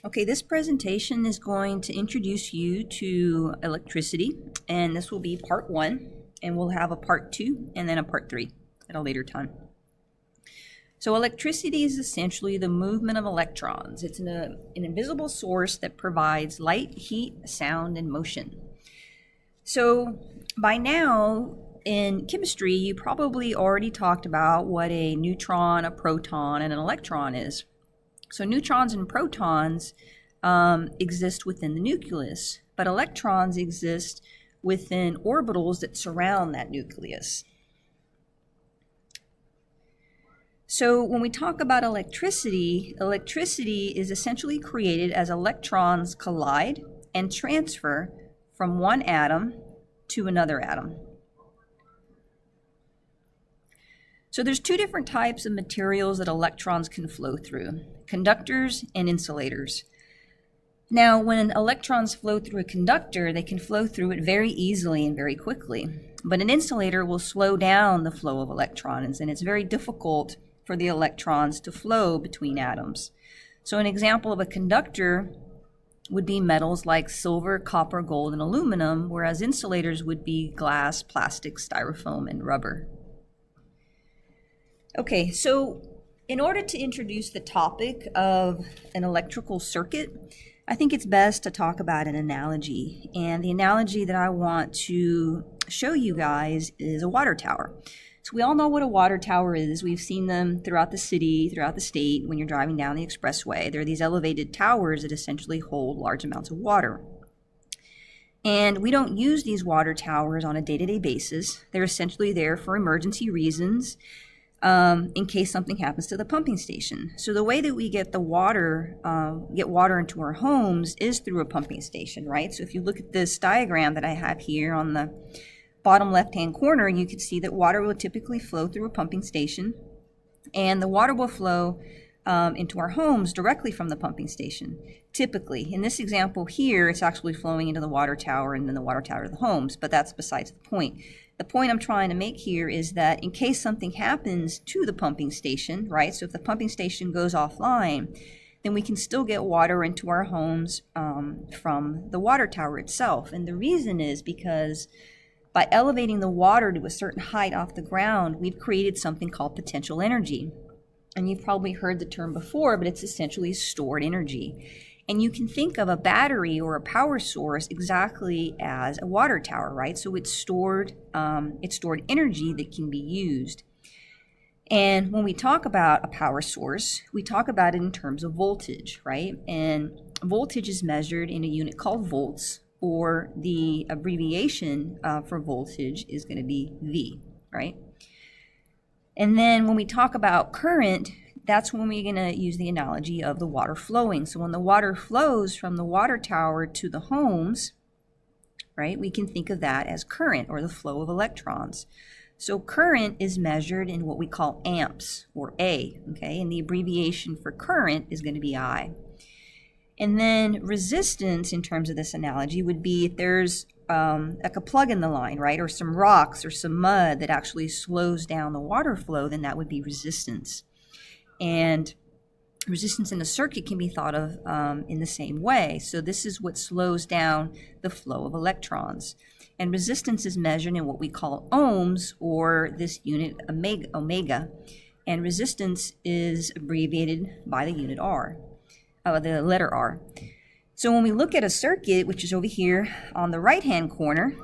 Okay, this presentation is going to introduce you to electricity, and this will be part 1, and we'll have a part 2 and then a part 3 at a later time. So electricity is essentially the movement of electrons. It's an invisible source that provides light, heat, sound, and motion. So by now, in chemistry, you probably already talked about what a neutron, a proton, and an electron is. So neutrons and protons exist within the nucleus, but electrons exist within orbitals that surround that nucleus. So when we talk about electricity, electricity is essentially created as electrons collide and transfer from one atom to another atom. So there's two different types of materials that electrons can flow through: conductors and insulators. Now, when electrons flow through a conductor, they can flow through it very easily and very quickly. But an insulator will slow down the flow of electrons, and it's very difficult for the electrons to flow between atoms. So an example of a conductor would be metals like silver, copper, gold, and aluminum, whereas insulators would be glass, plastic, styrofoam, and rubber. Okay, so in order to introduce the topic of an electrical circuit, I think it's best to talk about an analogy. And the analogy that I want to show you guys is a water tower. So we all know what a water tower is. We've seen them throughout the city, throughout the state, when you're driving down the expressway. There are these elevated towers that essentially hold large amounts of water. And we don't use these water towers on a day-to-day basis. They're essentially there for emergency reasons, in case something happens to the pumping station. So the way that we get water into our homes is through a pumping station, right? So if you look at this diagram that I have here on the bottom left-hand corner, you can see that water will typically flow through a pumping station, and the water will flow into our homes directly from the pumping station. Typically, in this example here, it's actually flowing into the water tower and then the water tower to the homes, but that's besides the point. The point I'm trying to make here is that in case something happens to the pumping station, right? So if the pumping station goes offline, then we can still get water into our homes from the water tower itself. And the reason is because by elevating the water to a certain height off the ground, we've created something called potential energy. And you've probably heard the term before, but it's essentially stored energy. And you can think of a battery or a power source exactly as a water tower, right? So it's stored energy that can be used. And when we talk about a power source, we talk about it in terms of voltage, right? And voltage is measured in a unit called volts, or the abbreviation for voltage is going to be V, right? And then when we talk about current, that's when we're going to use the analogy of the water flowing. So when the water flows from the water tower to the homes, right, we can think of that as current, or the flow of electrons. So current is measured in what we call amps, or A, okay? And the abbreviation for current is going to be I. And then resistance, in terms of this analogy, would be if there's like a plug in the line, right, or some rocks or some mud that actually slows down the water flow, then that would be resistance. And resistance in a circuit can be thought of in the same way. So this is what slows down the flow of electrons. And resistance is measured in what we call ohms, or this unit omega. And resistance is abbreviated by the unit R, the letter R. So when we look at a circuit, which is over here on the right-hand corner,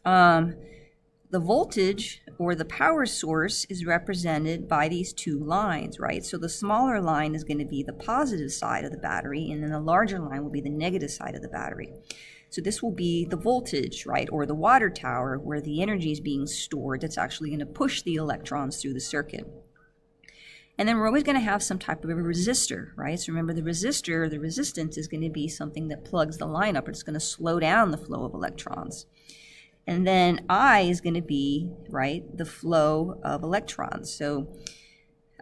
the voltage, or the power source, is represented by these two lines, right? So the smaller line is going to be the positive side of the battery, and then the larger line will be the negative side of the battery. So this will be the voltage, right, or the water tower, where the energy is being stored that's actually going to push the electrons through the circuit. And then we're always going to have some type of a resistor, right? So remember, the resistor, the resistance, is going to be something that plugs the line up. It's going to slow down the flow of electrons. And then I is going to be, right, the flow of electrons. So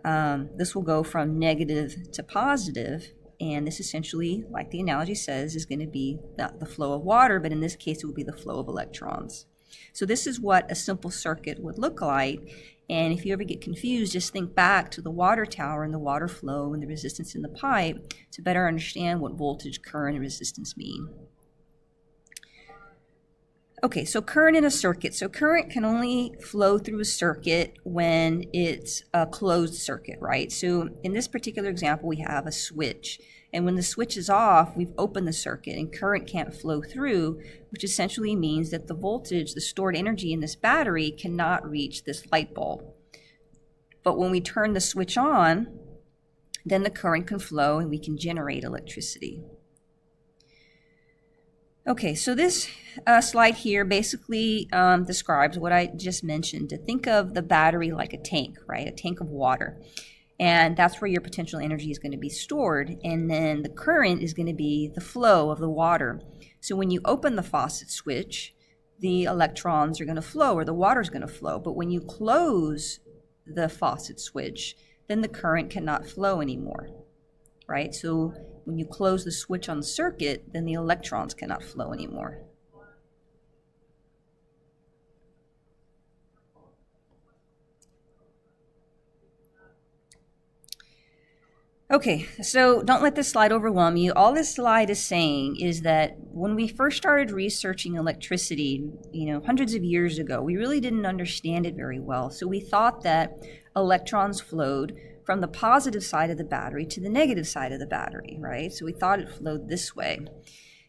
this will go from negative to positive, and this essentially, like the analogy says, is going to be the flow of water, but in this case it will be the flow of electrons. So this is what a simple circuit would look like, And if you ever get confused, just think back to the water tower and the water flow and the resistance in the pipe to better understand what voltage, current, and resistance mean. Okay, so current in a circuit. So current can only flow through a circuit when it's a closed circuit, right? So in this particular example, we have a switch. And when the switch is off, we've opened the circuit and current can't flow through, which essentially means that the voltage, the stored energy in this battery cannot reach this light bulb. But when we turn the switch on, then the current can flow and we can generate electricity. Okay, so this slide here basically describes what I just mentioned. To think of the battery like a tank, right? A tank of water. And that's where your potential energy is going to be stored. And then the current is going to be the flow of the water. So when you open the faucet switch, the electrons are going to flow or the water is going to flow. But when you close the faucet switch, then the current cannot flow anymore, right? So when you close the switch on the circuit, then the electrons cannot flow anymore. Okay, so don't let this slide overwhelm you. All this slide is saying is that when we first started researching electricity, hundreds of years ago, we really didn't understand it very well. So we thought that electrons flowed from the positive side of the battery to the negative side of the battery, right? So we thought it flowed this way.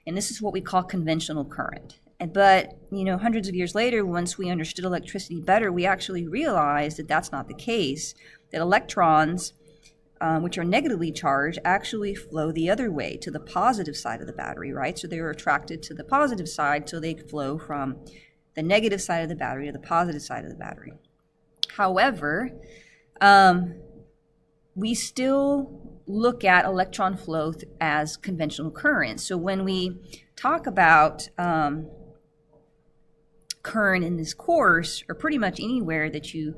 And this is what we call conventional current. But, hundreds of years later, once we understood electricity better, we actually realized that that's not the case, that electrons, which are negatively charged, actually flow the other way to the positive side of the battery, right? So they are attracted to the positive side, so they flow from the negative side of the battery to the positive side of the battery. However, we still look at electron flow as conventional current. So when we talk about current in this course, or pretty much anywhere that you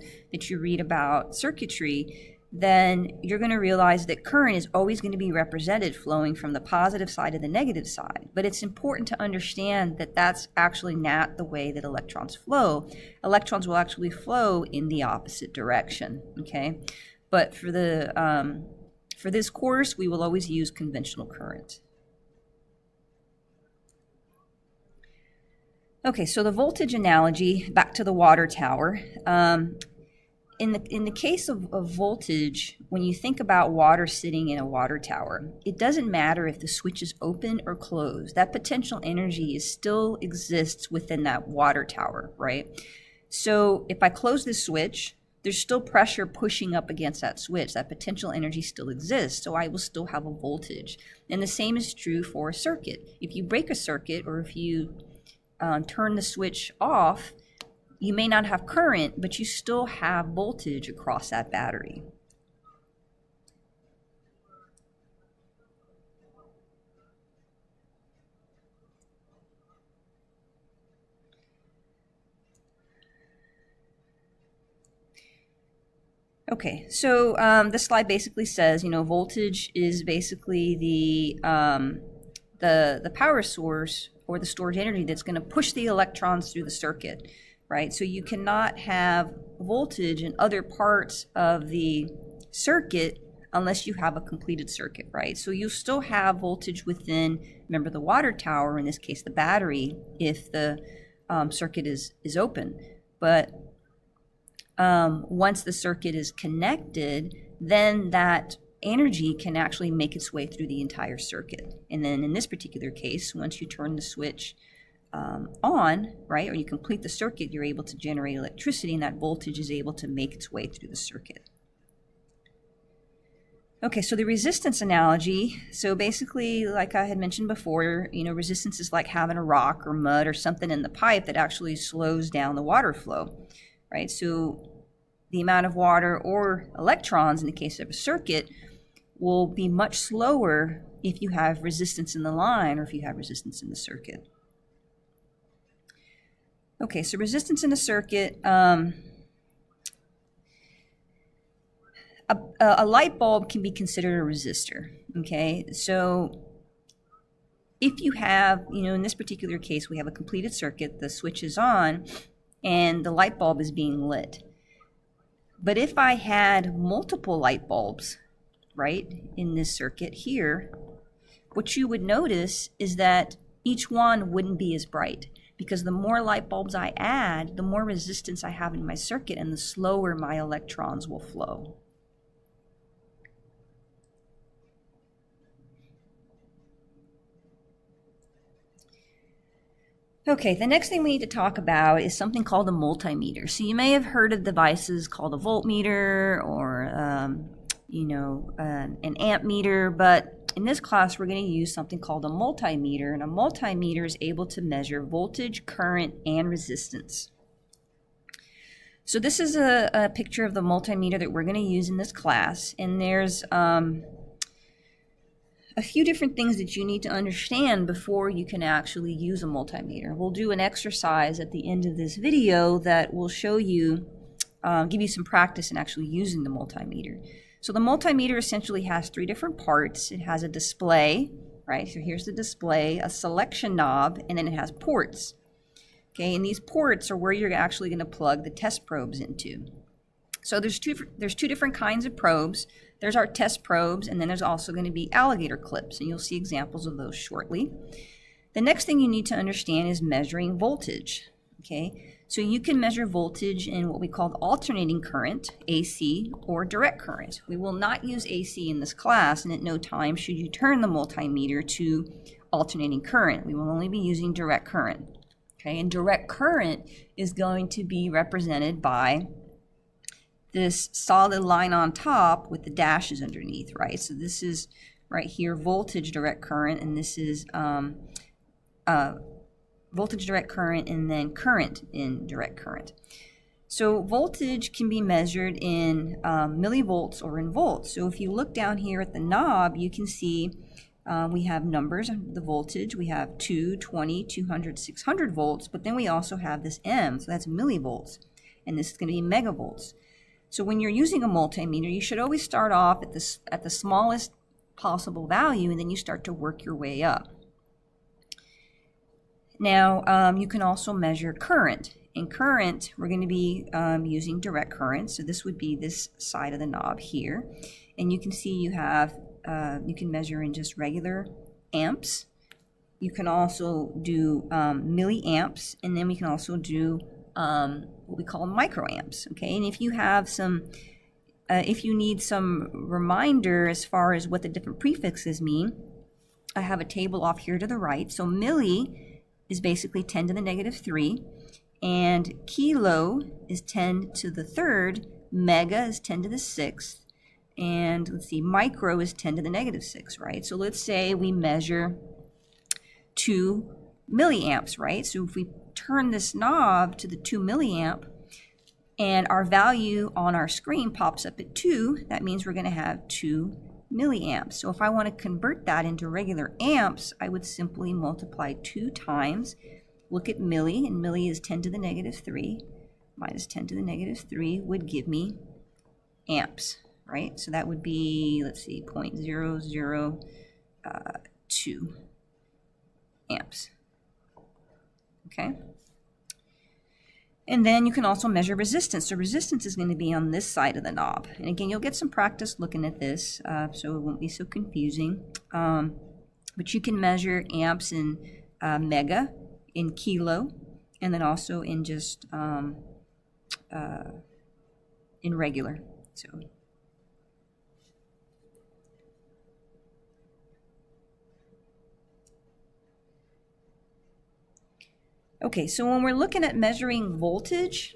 read about circuitry, then you're going to realize that current is always going to be represented flowing from the positive side to the negative side. But it's important to understand that that's actually not the way that electrons flow. Electrons will actually flow in the opposite direction, okay? But for this course, we will always use conventional current. Okay, so the voltage analogy, back to the water tower. In the case of voltage, when you think about water sitting in a water tower, it doesn't matter if the switch is open or closed. That potential energy still exists within that water tower, right? So if I close this switch, there's still pressure pushing up against that switch. That potential energy still exists, so I will still have a voltage. And the same is true for a circuit. If you break a circuit or if you turn the switch off, you may not have current, but you still have voltage across that battery. Okay, so this slide basically says, voltage is basically the power source or the storage energy that's going to push the electrons through the circuit. Right, so you cannot have voltage in other parts of the circuit unless you have a completed circuit, right? So you still have voltage within, remember, the water tower, in this case the battery, if the circuit is open. But once the circuit is connected, then that energy can actually make its way through the entire circuit. And then in this particular case, once you turn the switch on, right, or you complete the circuit, you're able to generate electricity, and that voltage is able to make its way through the circuit. Okay, so the resistance analogy, so basically, like I had mentioned before, resistance is like having a rock or mud or something in the pipe that actually slows down the water flow, right? So the amount of water or electrons in the case of a circuit will be much slower if you have resistance in the line or if you have resistance in the circuit. Okay, so resistance in a circuit, a light bulb can be considered a resistor, okay? So if you have, in this particular case, we have a completed circuit, the switch is on, and the light bulb is being lit. But if I had multiple light bulbs, right, in this circuit here, what you would notice is that each one wouldn't be as bright, because the more light bulbs I add, the more resistance I have in my circuit and the slower my electrons will flow. Okay, the next thing we need to talk about is something called a multimeter. So you may have heard of devices called a voltmeter or an amp meter, but in this class we're going to use something called a multimeter, and a multimeter is able to measure voltage, current, and resistance. So this is a picture of the multimeter that we're going to use in this class, and there's a few different things that you need to understand before you can actually use a multimeter. We'll do an exercise at the end of this video that will show you, give you some practice in actually using the multimeter. So the multimeter essentially has three different parts. It has a display, right? So here's the display, a selection knob, and then it has ports. Okay, and these ports are where you're actually going to plug the test probes into. So there's two different kinds of probes. There's our test probes, and then there's also going to be alligator clips, and you'll see examples of those shortly. The next thing you need to understand is measuring voltage. Okay, so you can measure voltage in what we call alternating current, AC, or direct current. We will not use AC in this class, and at no time should you turn the multimeter to alternating current. We will only be using direct current. Okay, and direct current is going to be represented by this solid line on top with the dashes underneath, right? So this is right here voltage direct current, and this is voltage direct current, and then current in direct current. So voltage can be measured in millivolts or in volts. So if you look down here at the knob, you can see we have numbers of the voltage. We have 2, 20, 200, 600 volts, but then we also have this M, so that's millivolts, and this is going to be megavolts. So when you're using a multimeter, you should always start off at the smallest possible value, and then you start to work your way up. Now, you can also measure current. In current, we're going to be using direct current, so this would be this side of the knob here. And you can see you have, you can measure in just regular amps. You can also do milliamps, and then we can also do what we call microamps. Okay, and if you have some, if you need some reminder as far as what the different prefixes mean, I have a table off here to the right. So milli is basically 10 to the negative 3, and kilo is 10 to the 3rd, mega is 10 to the 6th, and let's see, micro is 10 to the negative 6, right? So let's say we measure 2 milliamps, right? So if we turn this knob to the 2 milliamp and our value on our screen pops up at 2, that means we're going to have 2 milliamps. So if I want to convert that into regular amps, I would simply multiply 2 times, look at milli, and milli is 10 to the negative 3, minus 10 to the negative 3 would give me amps, right? So that would be, let's see, 0.002 amps. Okay. And then you can also measure resistance. So resistance is going to be on this side of the knob. And again, you'll get some practice looking at this, so it won't be so confusing. But you can measure amps in mega, in kilo, and then also in just in regular. So. Okay, so when we're looking at measuring voltage,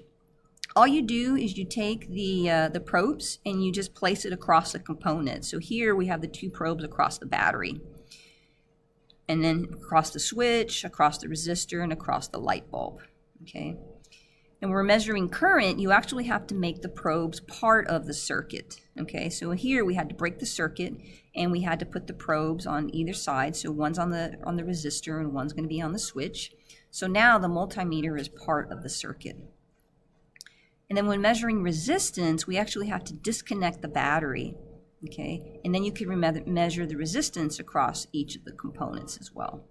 all you do is you take the probes and you just place it across the component. So here we have the 2 probes across the battery, and then across the switch, across the resistor, and across the light bulb. Okay, and we're measuring current, you actually have to make the probes part of the circuit. Okay, so here we had to break the circuit and we had to put the probes on either side. So one's on the resistor and one's going to be on the switch. So now the multimeter is part of the circuit. And then when measuring resistance, we actually have to disconnect the battery, okay? And then you can measure the resistance across each of the components as well.